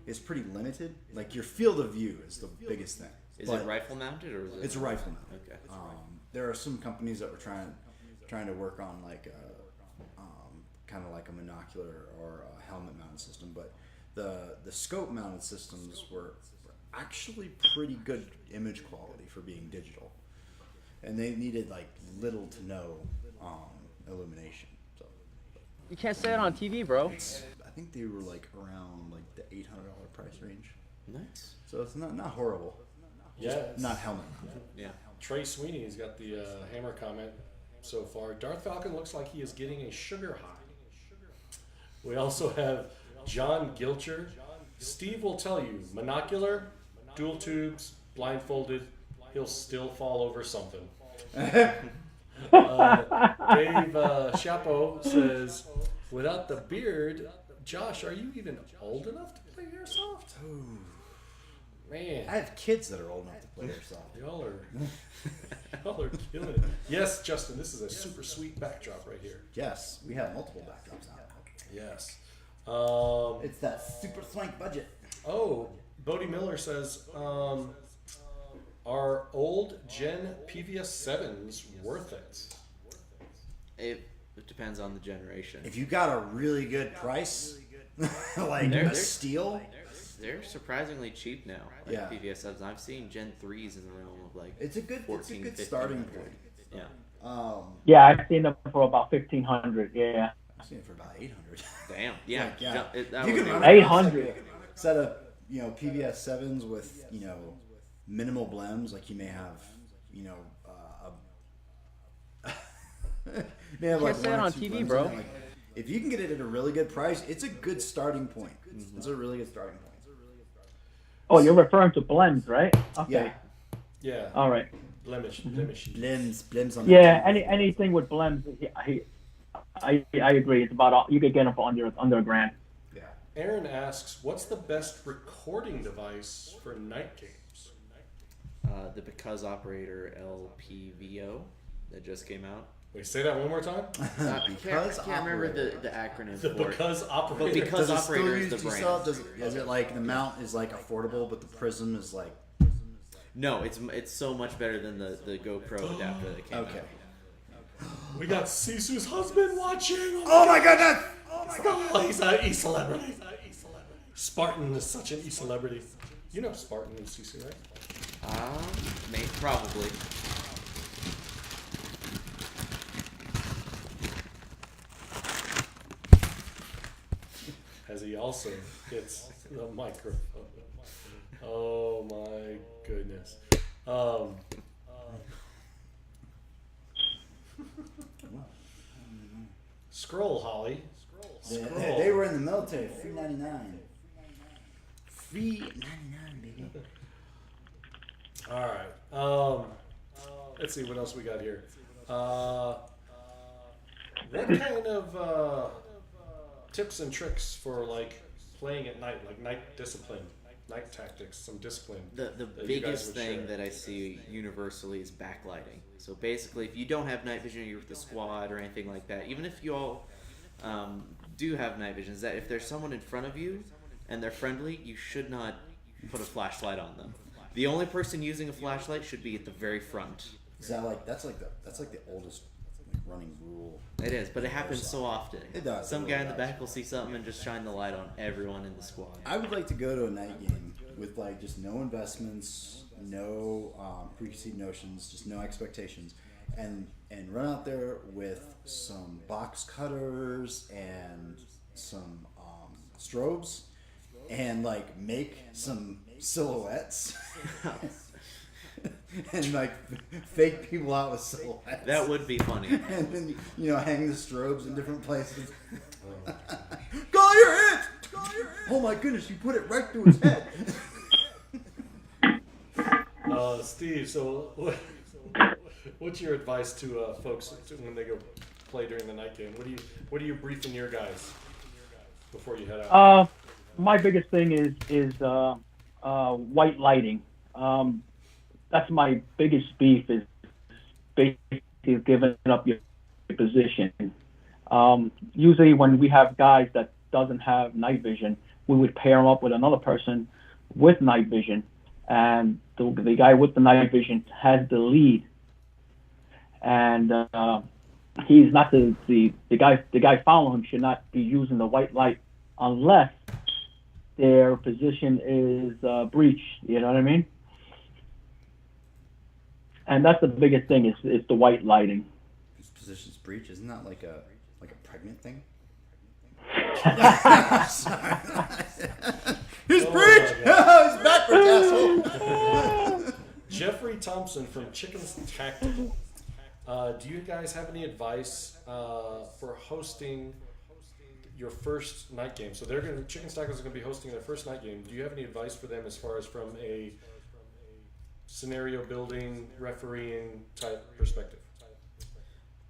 is pretty limited. Like your field of view is the biggest thing. Is it rifle mounted or is it? It's a rifle mounted. Okay. There are some companies that were trying to work on like kind of like a monocular or a helmet mounted system, but the scope mounted systems were actually pretty good image quality for being digital, and they needed like little to no illumination. So You can't say it on TV, bro. I think they were like around like the $800 price range. Nice. So it's not horrible. Yeah, Just not helmet. Yeah. Trey Sweeney's got the hammer comment so far. Darth Falcon looks like he is getting a sugar high. We also have John Gilcher. Steve will tell you, monocular, dual tubes, blindfolded, he'll still fall over something. Dave Chapo says, without the beard, Josh, are you even old enough to play airsoft? Ooh. Man. I have kids that are old enough to play airsoft. Y'all are killing it. Yes, Justin, this is a super sweet backdrop right here. Yes, we have multiple backdrops now. Yes. It's that super swank budget. Oh, Bodie Miller says, are old Gen PVS 7s worth it? It depends on the generation. If you got a really good price, like a steal, they're surprisingly cheap now. Like Yeah. PVS subs. I've seen Gen 3s in the realm of like it's a good 14, 15, starting 15. point. Yeah. Yeah, I've seen them for about 1,500. Yeah. I've seen it for about 800. Damn. Yeah. Like, yeah. That You was can run 800. like a set of PVS 7s with minimal blems. Like you may have may have You like can't say one it or on two TV, blems bro. in it. Like, if you can get it at a really good price, it's a good starting point. Mm-hmm. It's a really good starting point. Oh, you're referring to blends, right? Okay. Yeah. Yeah. All right. Blemishes. Blems on Yeah, anything with blems, I agree. It's about you could get them for under $1,000. Yeah. Aaron asks, what's the best recording device for night games? The Because Operator LPVO that just came out. Wait, say that one more time. I can't remember the acronym The for it. Because Operator. But Because Does it still Operator use is the brand. G-Sub? Is it like the mount is like affordable, but the prism is like? No, it's so much better than the GoPro adapter that came out. We got Sisu's husband watching. Oh my goodness! Oh, he's an e-celebrity. Spartan is such an e-celebrity. You know Spartan and Sisu, right? Maybe, probably. As he also hits the microphone. Oh my goodness. Scroll, Holly. Scroll. They were in the military. Free 99. Free 99, baby. All right. Let's see what else we got here. What kind of tips and tricks for like playing at night, like night discipline, night tactics, some discipline? The biggest thing that I see universally is backlighting. So basically, if you don't have night vision, or you're with the squad or anything like that, even if you all do have night vision, is that if there's someone in front of you and they're friendly, you should not put a flashlight on them. The only person using a flashlight should be at the very front. Is that like that's like the oldest running rule? It is, but it happens so often. It does. Some It guy really in the does. back will see something and just shine the light on everyone in the squad. I would like to go to a night game with like just no investments, no preconceived notions, just no expectations, and run out there with some box cutters and some strobes, and like make some silhouettes. And like fake people out with silhouettes. That would be funny. And then hang the strobes in different places. Call your hit! Oh my goodness, you put it right through his head. Steve, so what's your advice to folks when they go play during the night game? What are you briefing your guys before you head out? My biggest thing is white lighting. That's my biggest beef, is basically giving up your position. Usually when we have guys that doesn't have night vision, we would pair them up with another person with night vision, and the guy with the night vision has the lead, and he's not the guy following him should not be using the white light unless their position is breached. You know what I mean? And that's the biggest thing is the white lighting. positions breach? Isn't that like a pregnant thing? He's breach! He's backwards, asshole! Jeffrey Thompson from Chicken's Tactical. Do you guys have any advice for hosting your first night game? So Chicken's Tactical is going to be hosting their first night game. Do you have any advice for them as far as from a scenario building, refereeing type perspective?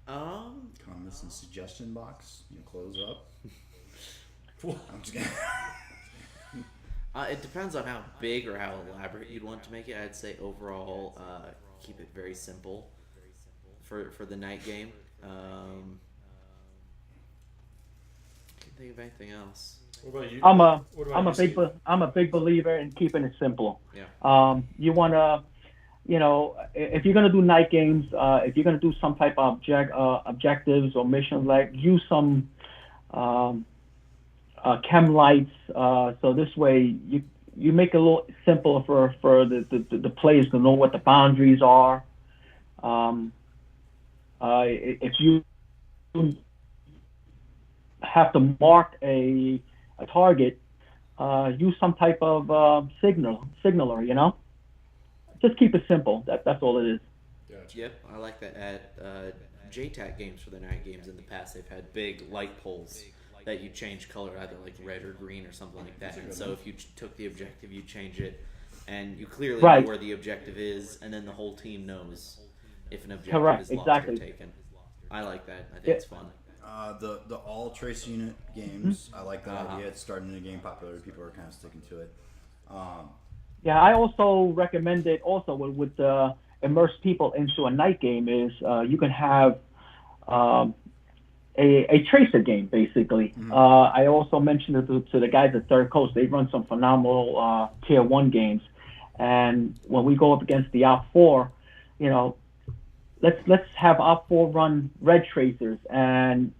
Comments and suggestion box. You close up. I'm just kidding. It depends on how big or how elaborate you'd want to make it. I'd say overall, keep it very simple for the night game. Can't think of anything else. What about you? I'm a big believer in keeping it simple. Yeah. You want to, if you're gonna do night games, if you're gonna do some type of objectives or missions, like use some chem lights. So this way you make it a little simpler for the players to know what the boundaries are. If you have to mark a target, use some type of signaler, Just keep it simple. That's all it is. Gotcha. Yep, I like that. At JTAC games for the night games in the past, they've had big light poles that you change color, either like red or green or something like that. And so if you took the objective, you change it, and you clearly know where the objective is, and then the whole team knows if an objective is lost or taken. I like that. I think it's fun. The all trace unit games, I like that idea. It's starting to gain popularity. People are kind of sticking to it. Yeah, I also recommend it. Also, with immerse people into a night game is you can have a tracer game basically. I also mentioned it to the guys at Third Coast. They run some phenomenal tier 1 games, and when we go up against the Op 4, let's have Op 4 run red tracers, and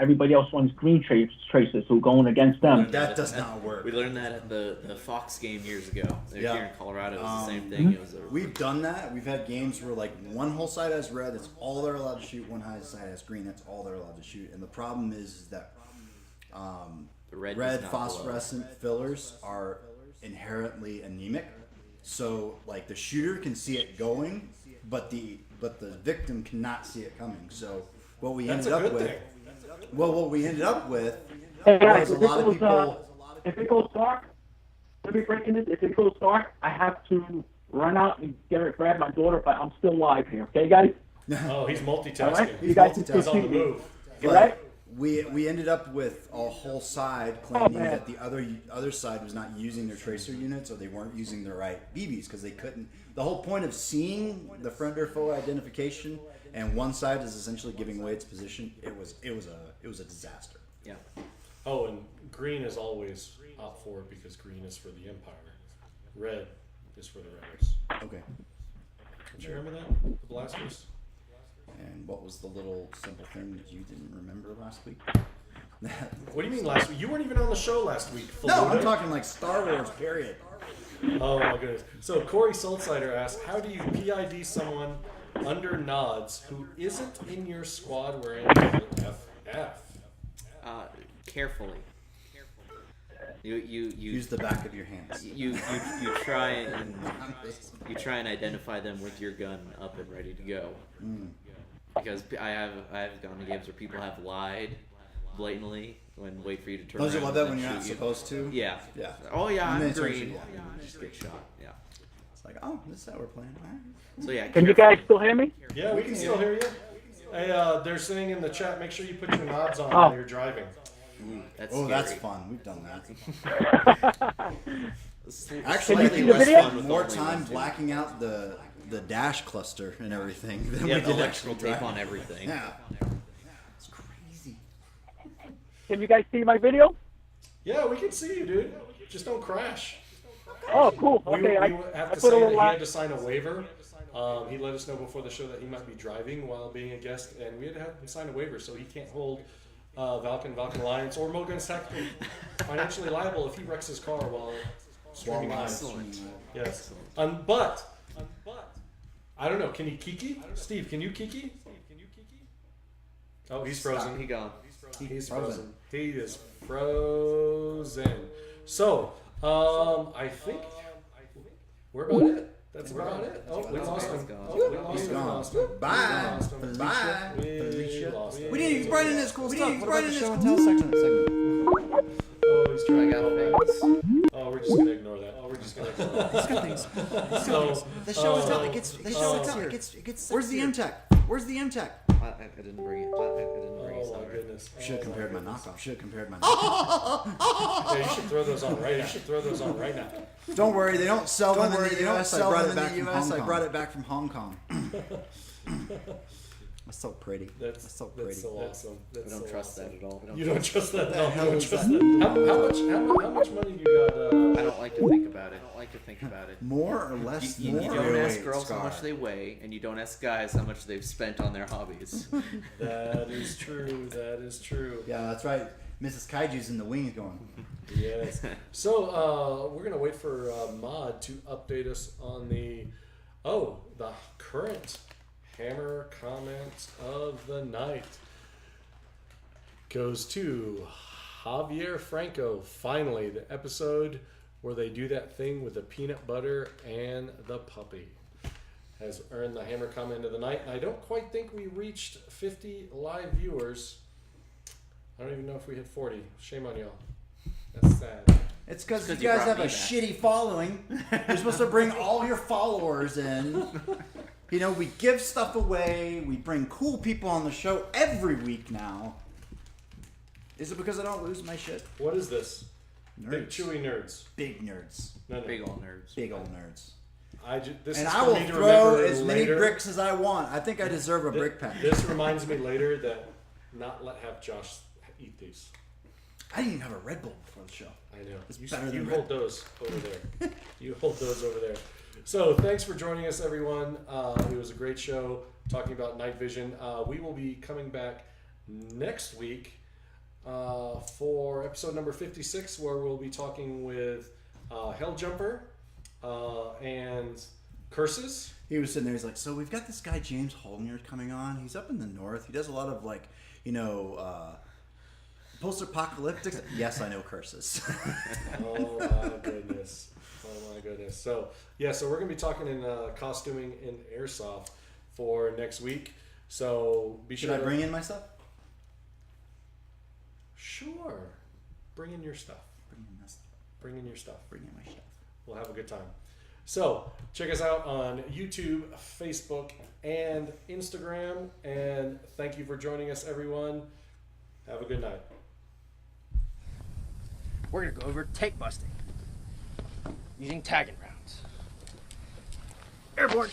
everybody else runs green tracers who are going against them. That does not work. We learned that at the Fox game years ago. Here in Colorado, it was the same thing. It was We've done that. We've had games where like one whole side has red, that's all they're allowed to shoot. One side has green, that's all they're allowed to shoot. And the problem is that the red phosphorescent fillers are inherently anemic. So like the shooter can see it going, but the victim cannot see it coming. So what we ended up with, hey guys, was a lot of people. If it goes dark, let me break in this. If it goes dark, I have to run out and grab my daughter, but I'm still live here. Okay, guys? Oh, he's multitasking. Right? You guys He's on the move. Right? We ended up with a whole side claiming that the other side was not using their tracer units, or they weren't using the right BBs because they couldn't. The whole point of seeing the friend or foe identification, and one side is essentially giving away its position. It was a disaster. Yeah. Oh, and green is always Op 4 because green is for the Empire. Red is for the Rebels. Okay. Don't you remember that? The blasters? And what was the little simple thing that you didn't remember last week? What do you mean last week? You weren't even on the show last week. No, I'm talking like Star Wars, period. Oh my goodness. So Corey Saltsider asks, how do you PID someone under nods who isn't in your squad wearing FF? Carefully. You use the back of your hands. You try and identify them with your gun up and ready to go. Because I have gone to games where people have lied blatantly when wait for you to turn around. Don't you love that when you're not supposed to? Yeah. Yeah. Oh yeah, I'm green. Just get shot. Yeah. It's like, oh, this is how we're playing. All right. So yeah. Can you guys still hear me? Yeah, we can still hear you. Hey, they're saying in the chat, make sure you put your nods on while you're driving. That's that's fun. We've done that. Actually, I think we spent more time blacking out the dash cluster and everything than we did electrical actually tape on everything. Yeah. It's crazy. Can you guys see my video? Yeah, we can see you, dude. Just don't crash. Oh, cool. Okay, We I have to put a say that little he line. had to sign a waiver. He let us know before the show that he might be driving while being a guest, and we had to have him sign a waiver so he can't hold Valken Alliance, or Mogun's Tactical financially liable if he wrecks his car while streaming live. Yes. But I don't know. Can he kiki? Steve, can you kiki? Oh, he's frozen. He gone. He's frozen. He is frozen. So, I think we're about it. That's about it. Oh, we lost him. Oh, we lost him. Bye. Bye. We lost him. We didn't even write in this cool stuff. What about the show and tell segment? Oh, he's trying out things. Oh, we're just gonna ignore that. He's got things. The show and tell. It gets. Where's the MTech? Where's the MTech? I didn't bring it. Oh my goodness. Should have compared my knockoff. Yeah, you should throw those on right now. Don't worry, they don't sell them in the US. I brought it back from Hong Kong. That's so pretty. That's so awesome. We don't trust that at all. You don't trust that at all. How much money you got? I don't like to think about it. More or less? You don't ask girls how much they weigh, and you don't ask guys how much they've spent on their hobbies. That is true. Yeah, that's right. Mrs. Kaiju's in the wings going. Yes. So we're gonna wait for Mod to update us on the current Hammer comment of the night goes to Javier Franco. Finally, the episode where they do that thing with the peanut butter and the puppy has earned the Hammer comment of the night. And I don't quite think we reached 50 live viewers. I don't even know if we hit 40. Shame on y'all. That's sad. It's because you guys have a shitty following. You're supposed to bring all your followers in. You know, we give stuff away. We bring cool people on the show every week now. Is it because I don't lose my shit? What is this? Nerds. Big chewy nerds. Big nerds. No. Big old nerds. Big old nerds. I will throw as many bricks as I want. I think I deserve a brick pack. This reminds me later that have Josh eat these. I didn't even have a Red Bull before the show. I know. It's You better than hold those over there. You hold those over there. So thanks for joining us, everyone. It was a great show talking about night vision. We will be coming back next week for episode number 56, where we'll be talking with Helljumper and Curses. He was sitting there. He's like, so we've got this guy James Holnier coming on. He's up in the north. He does a lot of post-apocalyptic. Yes, I know Curses. Oh my goodness. So we're gonna be talking in costuming in Airsoft for next week. So be sure. Should I bring in my stuff? Sure. Bring in your stuff. Bring in your stuff. We'll have a good time. So check us out on YouTube, Facebook, and Instagram. And thank you for joining us, everyone. Have a good night. We're gonna go over tank busting using tagging rounds. Airborne.